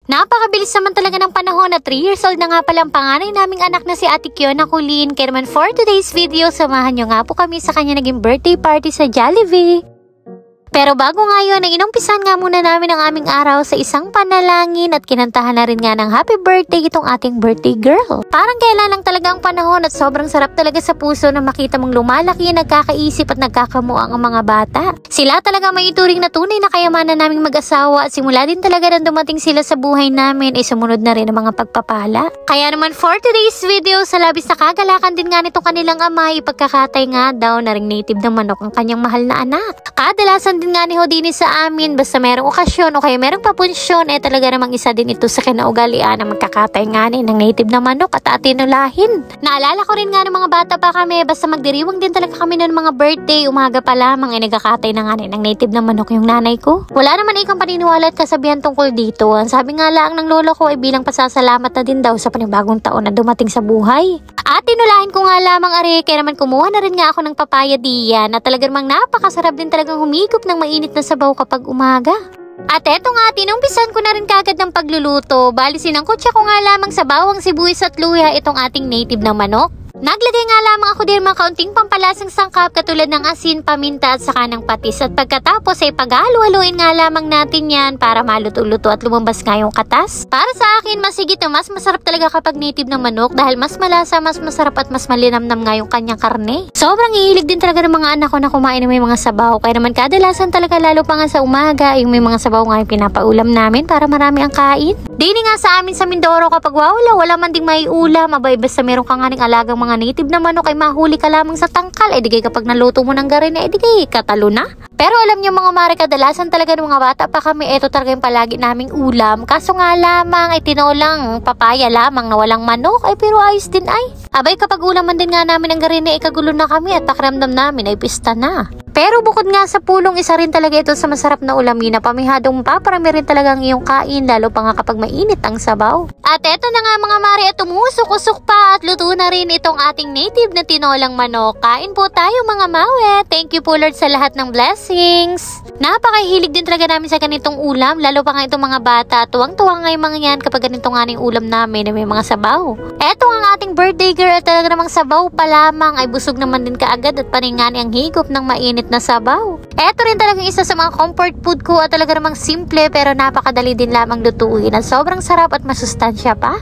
Napakabilis naman talaga ng panahon at 3 years old na nga pala ang panganay naming anak na si Ate Kiona Colleen. Kaya naman for today's video, samahan nyo nga po kami sa kanya naging birthday party sa Jollibee. Pero bago nga yun, ay inumpisan nga muna namin ang aming araw sa isang panalangin at kinantahan na rin nga ng happy birthday itong ating birthday girl. Parang kailan lang talaga ang panahon at sobrang sarap talaga sa puso na makita mong lumalaki, nagkakaisip at nagkakamuang ang mga bata. Sila talaga may ituring na tunay na kayamanan naming mag-asawa at simula din talaga nang dumating sila sa buhay namin ay sumunod na rin ang mga pagpapala. Kaya naman for today's video, sa labis na kagalakan din nga nitong kanilang ama, ipagkakatay nga daw na ring native ng manok ang kanyang mahal na anak. Kadalasan din nga ni Houdini sa amin, basta merong okasyon o kaya merong papunsyon, talaga namang isa din ito sa kinaugalian na magkakatay nga ng native na manok at atinulahin. Naalala ko rin nga ng mga bata pa kami, basta magdiriwang din talaga kami ng mga birthday, umaga pa lamang ay nagkakatay na nga ng native na manok yung nanay ko. Wala naman ikang paniniwala at kasabihan tungkol dito. Ang sabi nga lang ng lolo ko ay bilang pasasalamat na din daw sa panibagong taon na dumating sa buhay. At tinulahin ko nga lamang ari, kaya naman kumuha na rin nga ako ng papaya diyan na talaga namang napakasarap din talagang humigop ng mainit na sabaw kapag umaga. At eto nga, tinumpisan ko na rin kagad ng pagluluto. Bali sinangkotsa ko nga lamang sa bawang, sibuyas at luya itong ating native na manok. Naglagay nga lamang ako din mga kaunting pampalasang sangkap katulad ng asin, paminta at saka ng patis. At pagkatapos ay paghalo-haluin nga lamang natin yan para maluto-luto at lumabas nga yung katas. Para sa akin, masigit na mas masarap talaga kapag native na manok dahil mas malasa, mas masarap at mas malinamnam nga yung kanyang karne. Sobrang ihilig din talaga ng mga anak ko na kumain ng may mga sabaw. Kaya naman kadalasan talaga lalo pa nga sa umaga, yung may mga sabaw nga yung pinapaulam namin para marami ang kain. Dini nga sa amin sa Mindoro kapag wala man ding may ulam, abay basta meron ka nga ning alagang mga native na manok ay mahuli ka lamang sa tangkal, digay kapag naluto mo ng garin digay katalo na. Pero alam niyo mga mare, kadalasan talaga ng mga bata pa kami, ito talaga yung palagi naming ulam. Kaso nga lamang ay tinolang papaya lamang na walang manok pero ayos din ay. Abay kapag ulaman din nga namin ang garin ikagulo na kami at pakiramdam namin ay pista na. Pero bukod nga sa pulong, isa rin talaga ito sa masarap na ulamin na pamihadong paparami rin talaga ang iyong kain, lalo pa nga kapag mainit ang sabaw. At eto na nga mga mare, at umusok-usok pa at luto na rin itong ating native na tinolang manok. Kain po tayo mga mawe. Thank you po Lord sa lahat ng blessings. Napakahilig din talaga namin sa ganitong ulam, lalo pa nga itong mga bata. Tuwang-tuwang nga yung mga yan kapag ganito nga yung ulam namin na may mga sabaw. Eto ang ating birthday girl at talaga namang sabaw pa lamang ay busog naman din kaagad at paningani ang higop ng mainit na sabaw. Eto rin talagang isa sa mga comfort food ko at talaga namang simple pero napakadali din lamang lutuin at sobrang sarap at masustansya pa.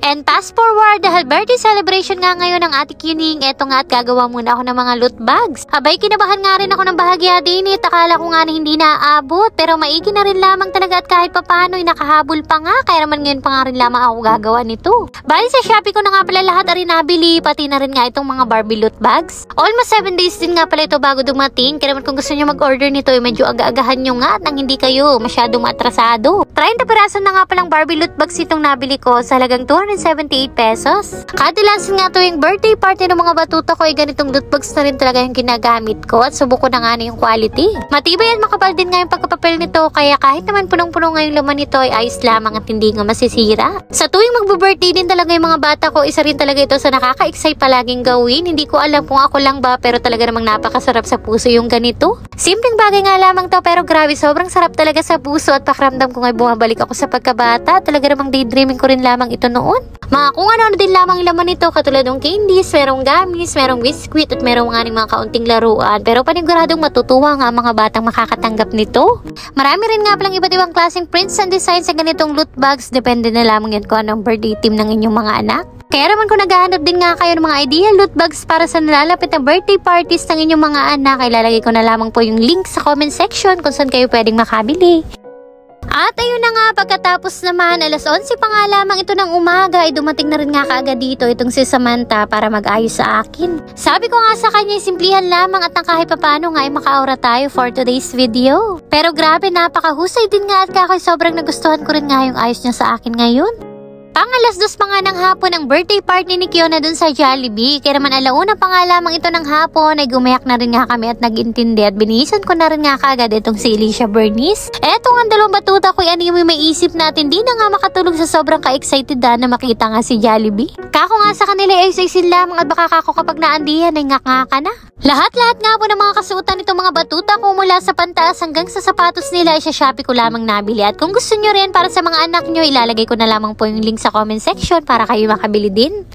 And fast forward, dahil birthday celebration nga ngayon ng Ate Kining, eto nga at gagawa muna ako ng mga loot bags. Abay, kinabahan nga rin ako ng bahagya din akala ko nga na hindi naaabot, pero maigi na rin lamang talaga at kahit papano ay nakahabol pa nga, kaya naman ngayon pa nga rin lamang ako gagawa nito. Bali sa Shopee ko na nga pala lahat rin nabili, pati na rin nga itong mga Barbie loot bags. Almost 7 days din nga pala ito bago dumating, kaya naman kung gusto nyo mag-order nito ay medyo aga-agahan nyo nga at nang hindi kayo masyadong matrasado. 30 piraso na nga palang Barbie loot bags itong nabili ko sa halagang 278 pesos. Kadalasan nga tuwing birthday party ng mga batuta ko ay ganitong loot bags na rin talaga yung ginagamit ko at subok ko na nga na yung quality. Matibay at makapal din nga yung pagkapapel nito kaya kahit naman punong-puno nga yung laman nito ay ayos lamang at hindi nga masisira. Sa tuwing magbo-birthday din talaga yung mga bata ko, isa rin talaga ito sa nakaka-excite palaging gawin. Hindi ko alam kung ako lang ba pero talaga namang napakasarap sa puso yung ganito. Simpleng bagay nga lamang to pero grabe sobrang sarap talaga sa puso at pakiramdam ko nga bumabalik ako sa pagkabata. Talaga namang daydreaming ko rin lamang ito noon. Mga kung ano din lamang laman nito katulad ng candies, merong gummies, merong biscuit at merong mga kaunting laruan. Pero paniguradong matutuwa nga mga batang makakatanggap nito. Marami rin nga palang iba't ibang klaseng prints and designs sa ganitong loot bags. Depende na lamang yan kung anong birthday theme ng inyong mga anak. Kaya naman kung naghahanap din nga kayo ng mga ideal loot bags para sa nalalapit na birthday parties ng inyong mga anak, ilalagay ko na lamang po yung link sa comment section kung saan kayo pwedeng makabili. At ayun na nga, pagkatapos naman, alas 11 pa nga lamang ito ng umaga, ay dumating na rin nga kaagad dito itong si Samantha para mag-ayos sa akin. Sabi ko nga sa kanya, simplihan lamang at nang kahit papano nga ay makaura tayo for today's video. Pero grabe, napakahusay din nga at kakoy sobrang nagustuhan ko rin nga yung ayos niya sa akin ngayon. Pang-alas 2 pa nga ng hapon ang birthday party ni Kiona dun sa Jollibee. Kaya naman alauna pa nga lamang ito ng hapon ay gumayak na rin nga kami at nag-intindi at binihisan ko na rin nga kaagad itong si Alicia Bernice. Eto nga dalawang batuta ko ano yung may isip natin di na nga makatulog sa sobrang ka-excited na makita nga si Jollibee. Kako nga sa kanila ay isa-isin lamang at baka kako kapag naandihan ay ngak-ngaka na. Lahat-lahat nga po ng mga kasuotan nitong mga batuta ko mula sa pantaas hanggang sa sapatos nila ay sa Shopee ko lamang nabili. At kung gusto nyo rin para sa mga anak nyo, ilalagay ko na lamang po yung link sa comment section para kayo makabili din.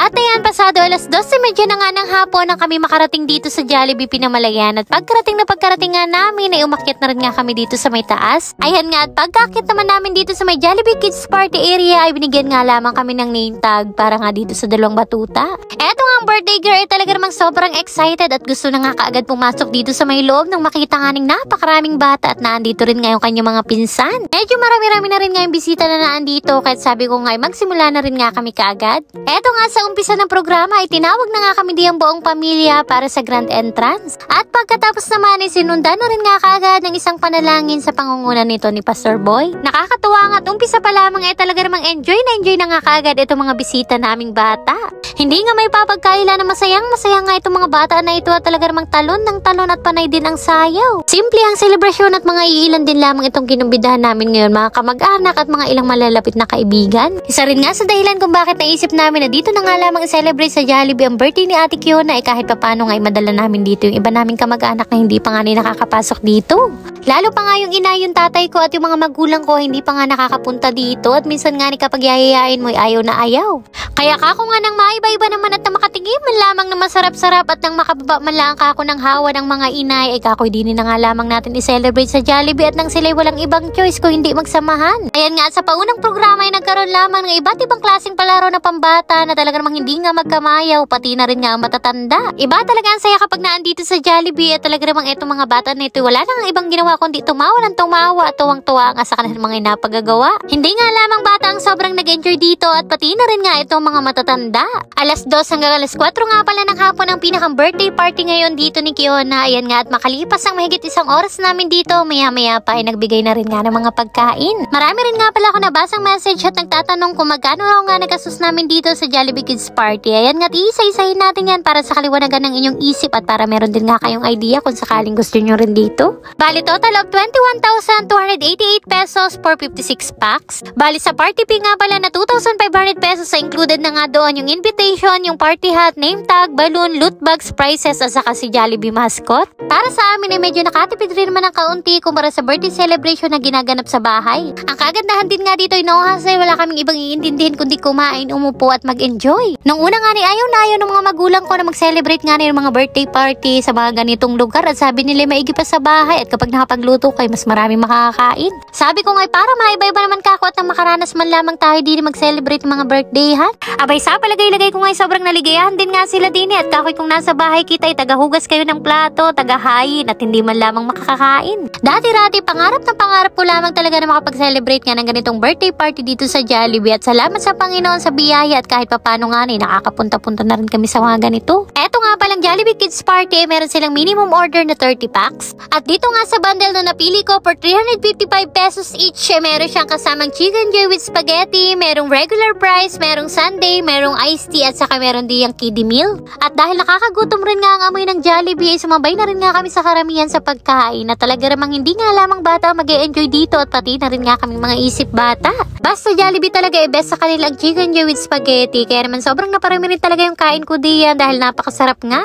At ayan, pasado alas 12:30 na nga ng hapon nang kami makarating dito sa Jollibee Pinamalayan. At pagkarating nga namin ay umakyat na rin nga kami dito sa may taas. Ayan nga, at pagkakit naman namin dito sa may Jollibee Kids Party area ay binigyan nga lamang kami ng name tag para nga dito sa dalawang batuta. Eto nga ang birthday girl ay talaga namang sobrang excited at gusto na nga kaagad pumasok dito sa may loob nang makita nga ng napakaraming bata at naandito rin nga yung kanyang mga pinsan. Medyo marami-rami na rin nga yung bisita na naandito kahit sabi ko nga ay magsimula na rin nga kami kaagad. Eto nga sa umpisa ng programa ay tinawag na nga kami diyang buong pamilya para sa grand entrance. At pagkatapos naman ay sinundan na rin nga kaagad ng isang panalangin sa pangunguna nito ni Pastor Boy. Nakakatuwa nga at umpisa pa lamang ay talaga namang enjoy na nga kaagad itong mga bisita naming bata. Hindi nga may papagkaila na masaya nga itong mga bata na ito at talaga namang talon ng talon at panay din ang sayaw. Simple ang selebrasyon at mga iilan din lamang itong kinumbidahan namin ngayon mga kamag-anak at mga ilang malalapit na kaibigan. Isa rin nga sa dahilan kung bakit naisip namin na dito na nga lamang celebrate sa Jollibee ang birthday ni Ate Kiona ay kahit papano nga ay madala namin dito yung iba naming kamag-anak na hindi pa nga nakakapasok dito. Lalo pa nga yung ina, yung tatay ko at yung mga magulang ko hindi pa nga nakakapunta dito at minsan nga kapag yayayain mo ay ayaw na ayaw. Kaya kako nga nang maiba-iba naman at na makatingin man lamang na masarap-sarap at nang makababa man lang kako ng hawa ng mga inay ay kako hindi na nga lamang natin i-celebrate sa Jollibee at nang sila'y walang ibang choice ko hindi magsamahan. Ayan nga sa paunang programa ay nagkaroon lamang ng iba't ibang klaseng palaro na pambata na talaga namang hindi nga magkamayaw pati na rin nga ang matatanda. Iba talaga ang saya kapag naandito sa Jollibee at talaga namang itong mga bata na ito wala nang ibang ginawa kundi tumawa ng tumawa at tuwang-tuwa nga sa kanilang mga napagagawa. Hindi nga lamang bata ang sobrang nag-enjoy dito at pati na rin nga itong mga matatanda. Alas 2 hanggang alas 4 nga pala ng hapon ang pinakang birthday party ngayon dito ni Kiona. Ayan nga at makalipas ang mahigit isang oras namin dito, maya-maya pa ay nagbigay na rin nga ng mga pagkain. Marami rin nga pala ako nabasang message at nagtatanong kung magkano raw nga nagasus namin dito sa Jollibee Kids Party. Ayan nga, isa-isahin natin yan para sa kaliwanagan ng inyong isip at para meron din nga kayong idea kung sakaling gusto nyo rin dito. Bali total of 21,288 pesos for 56 packs. Bali sa party fee nga pala na 2,500 pesos sa included na nga doon yung invitation, yung party hat, name tag, balloon, loot bags, prizes at saka si Jollibee mascot. Para sa amin ay medyo nakatipid rin naman ng kaunti kumpara sa birthday celebration na ginaganap sa bahay. Ang kagandahan din nga dito ay no hassle, wala kaming ibang iintindihin kundi kumain, umupo at mag-enjoy. Nung una nga ni ayaw na ayaw ng mga magulang ko na mag-celebrate nga ng mga birthday party sa mga ganitong lugar at sabi nila maigi pa sa bahay at kapag nakapagluto kayo mas marami makakain. Sabi ko nga para maiba-iba naman kako at nang makaranas man lamang tayo din mag-celebrate ng mga birthday ha. Abay sa palagay-lagay ko nga sobrang naligayahan din nga sila din at kakoy kung nasa bahay kita ay tagahugas kayo ng plato, tagahayin at hindi man lamang makakakain. Dati-rati pangarap ng pangarap ko lamang talaga na makapag-celebrate nga ng ganitong birthday party dito sa Jollibee at salamat sa Panginoon sa biyaya at kahit papano nga nakakapunta-punta na rin kami sa mga ganito. Eto nga palang Jollibee Kids Party ay meron silang minimum order na 30 packs. At dito nga sa bundle na napili ko for 355 pesos each ay meron siyang kasamang chicken joy with spaghetti, merong regular price, merong sundae, merong iced tea at saka meron din yung kiddie meal. At dahil nakakagutom rin nga ang amoy ng Jollibee ay sumabay na rin nga kami sa karamihan sa pagkain na talaga namang hindi nga lamang bata mag-e-enjoy dito at pati na rin nga kaming mga isip bata. Basta Jollibee talaga ay best sa kanilang chicken joy with spaghetti kaya naman sobrang naparami rin talaga yung kain ko diyan dahil napakasarap nga.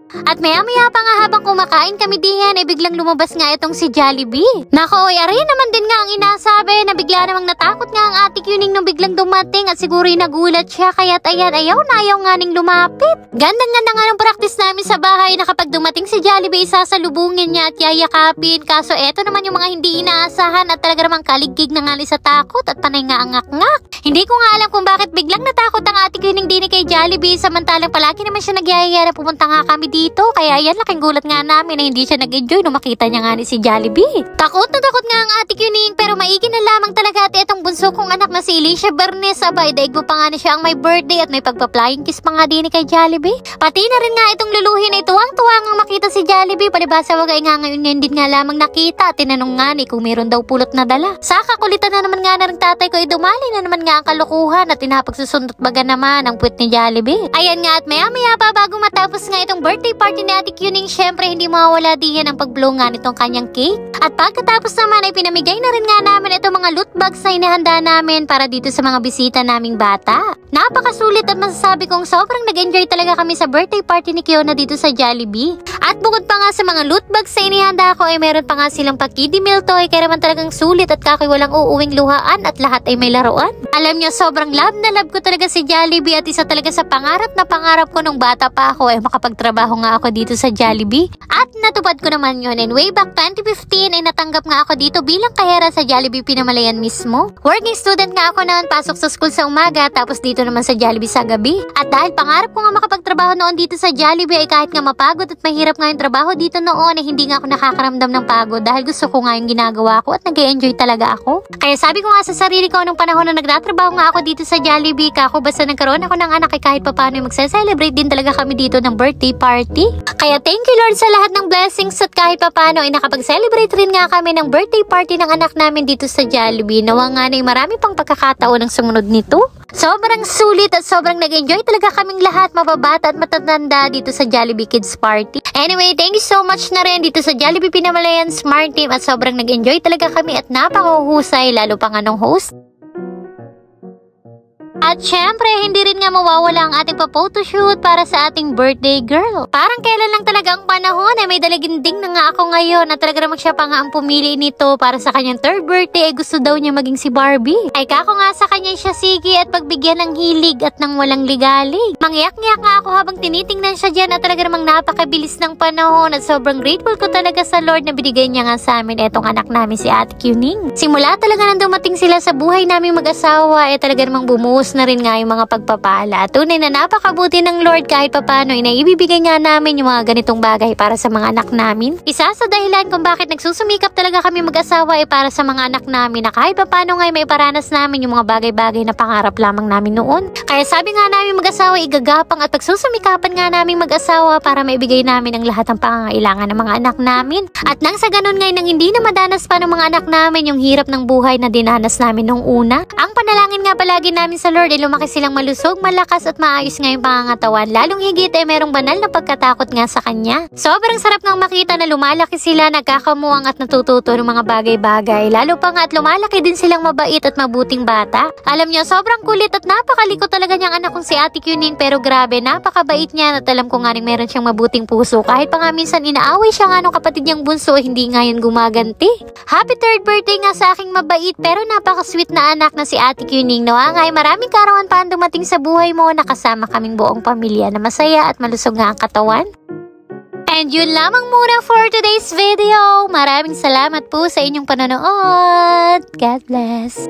At maya-maya pa nga habang kumakain kami diyan ay biglang lumabas nga itong si Jollibee. Nako, aray naman din nga ang inasabi na bigla namang natakot nga ang Ate Kyuning nung biglang dumating at siguro nagulat siya kaya't ayan ayaw na ayaw nga ning lumapit. Gandang-ganda nga ng practice namin sa bahay na kapag dumating si Jollibee isasalubungin niya at yayakapin. Kaso eto naman yung mga hindi inaasahan at talaga namang kaligig na nga sa takot at panay nga ang ngak-ngak. Hindi ko nga alam kung bakit biglang natakot ang Ate Kyuning din kay Jollibee samantalang palagi naman siya nagyayaya na pumunta nga kami dito dito. Kaya yan, laking gulat nga namin na hindi siya nag-enjoy nung makita niya nga ni si Jollibee. Takot na takot nga ang Ate Yuning, pero maigi na lamang talaga at itong bunso kong anak na si Alicia Bernes. Abay, daig mo pa nga na siya ang may birthday at may pagpa-flying kiss pa nga din kay Jollibee. Pati na rin nga itong luluhin ay tuwang-tuwa nga makita si Jollibee. Palibasa wagay nga ngayon din nga lamang nakita. Tinanong nga ni kung meron daw pulot na dala. Sa kakulitan na naman nga na rin tatay ko ay dumali na naman nga ang kalukuhan at tinapagsusundot baga naman ang puwet ni Jollibee. Ayan nga at maya-maya pa bago matapos nga itong birthday party ni Ate Yuning, syempre hindi mawawala diyan ang pag-blow nga nitong kanyang cake. At pagkatapos naman ay pinamigay na rin nga namin itong mga loot bags na inihanda namin para dito sa mga bisita naming bata. Napakasulit at masasabi kong sobrang nag-enjoy talaga kami sa birthday party ni Kiona dito sa Jollibee. At bukod pa nga sa mga loot bags na inihanda ko ay meron pa nga silang pa-kiddie meal toy, kaya naman talagang sulit at kakoy walang uuwing luhaan at lahat ay may laruan. Alam nyo, sobrang love na love ko talaga si Jollibee at isa talaga sa pangarap na pangarap ko nung bata pa ako ay makapagtrabaho nga ako dito sa Jollibee. At natupad ko naman yun, and way back 2015 ay natanggap nga ako dito bilang kahera sa Jollibee Pinamalayan mismo. Working student nga ako noon, pasok sa school sa umaga tapos dito naman sa Jollibee sa gabi. At dahil pangarap ko nga makapagtrabaho noon dito sa Jollibee ay kahit nga mapagod at mahirap nga yung trabaho dito noon ay hindi nga ako nakakaramdam ng pagod dahil gusto ko nga yung ginagawa ko at nag-e-enjoy talaga ako. Kaya sabi ko nga sa sarili ko nung panahon na nagtatrabaho nga ako dito sa Jollibee, kako basta nagkaroon ako ng anak ay kahit papaano magse-celebrate din talaga kami dito ng birthday party. Kaya thank you Lord sa lahat ng blessings at kahit papaano ay nakapag-celebrate rin nga kami ng birthday party ng anak namin dito sa Jollibee. Nawa nga na marami pang pagkakataon ng sumunod nito. Sobrang sulit at sobrang nag-enjoy talaga kaming lahat, mababata at matatanda dito sa Jollibee Kids Party. Anyway, thank you so much na rin dito sa Jollibee Pinamalayan Smart Team at sobrang nag-enjoy talaga kami at napakahusay lalo pa nga nung host. At syempre, hindi rin nga mawawala ang ating pa-photoshoot para sa ating birthday girl. Parang kailan lang talaga ang panahon ay may dalaginding na nga ako ngayon na talaga naman siya pa nga ang pumili nito para sa kanyang third birthday ay gusto daw niya maging si Barbie. Ay kako nga sa kanya siya sige at pagbigyan ng hilig at ng walang ligalig. Mangyak-ngyak nga ako habang tinitingnan siya dyan at talaga namang napakabilis ng panahon at sobrang grateful ko talaga sa Lord na binigay niya nga sa amin etong anak namin si Ate Yuning. Simula talaga nang dumating sila sa buhay naming mag-asawa ay talaga namang bumuhos na rin nga yung mga pagpapala. Tunay na napakabuti ng Lord kahit papano ay naibibigay nga namin yung mga ganitong bagay para sa mga anak namin. Isa sa dahilan kung bakit nagsusumikap talaga kami mag-asawa ay para sa mga anak namin na kahit papano nga may paranas namin yung mga bagay-bagay na pangarap lamang namin noon. Kaya sabi nga namin mag-asawa igagapang at pagsusumikapan nga namin mag-asawa para maibigay namin ang lahat ng pangangailangan ng mga anak namin. At nang sa ganun ngayon nang hindi na madanas pa ng mga anak namin yung hirap ng buhay na dinanas namin nung una. Ang panalangin nga palagi namin sa Lord ay lumaki silang malusog, malakas at maayos nga yung pangangatawan. Lalong higit ay merong banal na pagkatakot nga sa kanya. Sobrang sarap nang makita na lumalaki sila, nagkakamuwang at natututo ng mga bagay-bagay. Lalo pa nga at lumalaki din silang mabait at mabuting bata. Alam niyo, sobrang kulit at napakaliko talaga niyang anak kong si Ate Yuning, pero grabe, napakabait niya at alam ko nga rin meron siyang mabuting puso. Kahit pa nga minsan inaaway siya nga nung kapatid niyang bunso, hindi nga yun gumaganti. Happy third birthday nga sa aking mabait pero napaka-sweet na anak na si Ate Yuning. Nawa nga ay maraming karawan pa ang dumating sa buhay mo, nakasama kaming buong pamilya na masaya at malusog nga ang katawan. And yun lamang muna for today's video. Maraming salamat po sa inyong panonood. God bless.